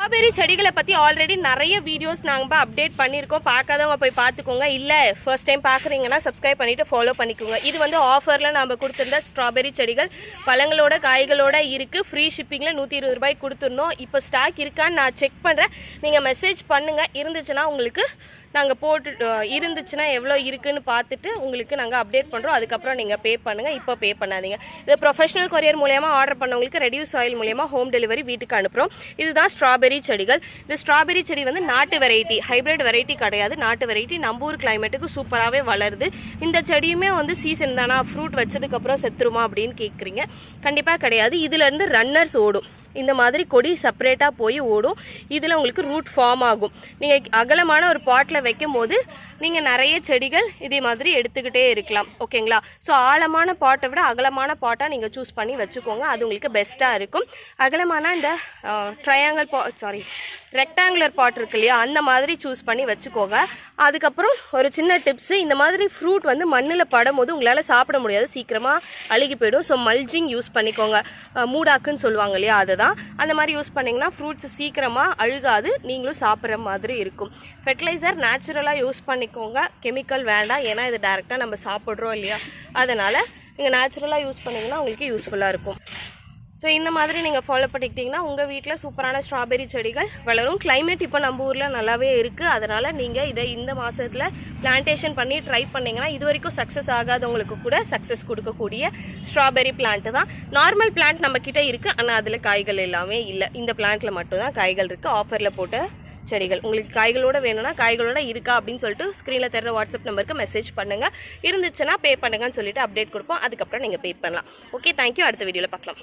Strawberry செடிகளை பற்றி already நிறைய வீடியோஸ் நாங்கள் அப்டேட் பண்ணியிருக்கோம். பார்க்காதவங்க போய் பார்த்துக்கோங்க. இல்லை ஃபர்ஸ்ட் டைம் பார்க்குறீங்கன்னா சப்ஸ்கிரைப் பண்ணிவிட்டு ஃபாலோ பண்ணிக்கோங்க. இது வந்து ஆஃபரில் நம்ம கொடுத்துருந்த ஸ்ட்ராபெரி செடிகள் பழங்களோட காய்களோட இருக்குது. ஃப்ரீ ஷிப்பிங்கில் 120 ரூபாய்க்கு கொடுத்துருந்தோம். இப்போ ஸ்டாக் இருக்கான்னு நான் செக் பண்ணுறேன். நீங்கள் மெசேஜ் பண்ணுங்கள். இருந்துச்சுன்னா உங்களுக்கு நாங்கள் இருந்துச்சுன்னா எவ்வளோ இருக்குதுன்னு பார்த்துட்டு உங்களுக்கு நாங்கள் அப்டேட் பண்ணுறோம். அதுக்கப்புறம் நீங்கள் பே பண்ணுங்கள். இப்போ பே பண்ணாதீங்க. இது ப்ரொஃபஷனல் கொரியர் மூலயமா ஆர்டர் பண்ணவங்களுக்கு ரெடியூஸ் ஆயில் மூலயமா ஹோம் டெலிவரி வீட்டுக்கு அனுப்புகிறோம். இதுதான் ஸ்ட்ராபெரி செடிகள். இந்த ஸ்ட்ராபெரி செடி வந்து நாட்டு வெரைட்டி, ஹைப்ரிட் வெரைட்டி கிடையாது. நாட்டு வெரைட்டி நம்ம ஊர் கிளைமேட்டுக்கு சூப்பராகவே வளருது. இந்த செடியுமே வந்து சீசன் தானா, ஃப்ரூட் வச்சதுக்கப்புறம் செத்துருமா அப்படின்னு கேட்குறீங்க. கண்டிப்பாக கிடையாது. இதுலேருந்து ரன்னர்ஸ் ஓடும். இந்த மாதிரி கொடி செப்பரேட்டாக போய் ஓடும். இதில் உங்களுக்கு ரூட் ஃபார்ம் ஆகும். நீங்கள் அகலமான ஒரு பாட்டில் வைக்கும் போது நீங்கள் நிறைய செடிகள் இதே மாதிரி எடுத்துக்கிட்டே இருக்கலாம். ஓகேங்களா? ஸோ ஆழமான பாட்டை விட அகலமான பாட்டாக நீங்கள் சூஸ் பண்ணி வச்சுக்கோங்க. அது உங்களுக்கு பெஸ்ட்டாக இருக்கும். அகலமான இந்த ரெக்டாங்குலர் பாட் இருக்கு இல்லையா, அந்த மாதிரி சூஸ் பண்ணி வச்சுக்கோங்க. அதுக்கப்புறம் ஒரு சின்ன டிப்ஸு, இந்த மாதிரி ஃப்ரூட் வந்து மண்ணில் படும் போது உங்களால் சாப்பிட முடியாது, சீக்கிரமாக அழுகி போயிடும். ஸோ மல்ஜிங் யூஸ் பண்ணிக்கோங்க. மூடாக்குன்னு சொல்லுவாங்க இல்லையா, அதுதான். அந்த மாதிரி யூஸ் பண்ணிங்கன்னா ஃப்ரூட்ஸ் சீக்கிரமாக அழுகாது, நீங்களும் சாப்பிட்ற மாதிரி இருக்கும். ஃபெர்டிலைசர் நேச்சுரலாக யூஸ் பண்ணிக்கோங்க. கெமிக்கல் வேண்டாம். ஏன்னா இது டைரெக்டாக நம்ம சாப்பிட்றோம் இல்லையா, அதனால் நீங்கள் நேச்சுரலாக யூஸ் பண்ணிங்கன்னா உங்களுக்கு யூஸ்ஃபுல்லாக இருக்கும். ஸோ இந்த மாதிரி நீங்கள் ஃபாலோ பண்ணிக்கிட்டிங்கன்னா உங்கள் வீட்டில் சூப்பரான ஸ்ட்ராபெரி செடிகள் வளரும். கிளைமேட் இப்போ நம்ம ஊரில் நல்லாவே இருக்குது. அதனால் நீங்கள் இதை இந்த மாதத்தில் பிளான்டேஷன் பண்ணி ட்ரை பண்ணிங்கன்னா இது வரைக்கும் சக்ஸஸ் ஆகாதவங்களுக்கு கூட சக்ஸஸ் கொடுக்கக்கூடிய ஸ்ட்ராபெரி பிளான்ட்டு தான். நார்மல் பிளான்ட் நம்மக்கிட்ட இருக்குது, ஆனால் அதில் காய்கள் எல்லாமே இல்லை. இந்த பிளான்ட்டில் மட்டும்தான் காய்கள் இருக்குது. ஆஃபரில் போட்ட செடிகள். உங்களுக்கு காய்களோட வேணும்னா காய்களோட இருக்கா அப்படின்னு சொல்லிட்டு ஸ்க்ரீனில் தர வாட்ஸ்அப் நம்பருக்கு மெசேஜ் பண்ணுங்கள். இருந்துச்சுன்னா பே பண்ணுங்கன்னு சொல்லிட்டு அப்டேட் கொடுப்போம். அதுக்கப்புறம் நீங்கள் பே பண்ணலாம். Okay, thank you. அடுத்த வீடியோவில் பார்க்கலாம்.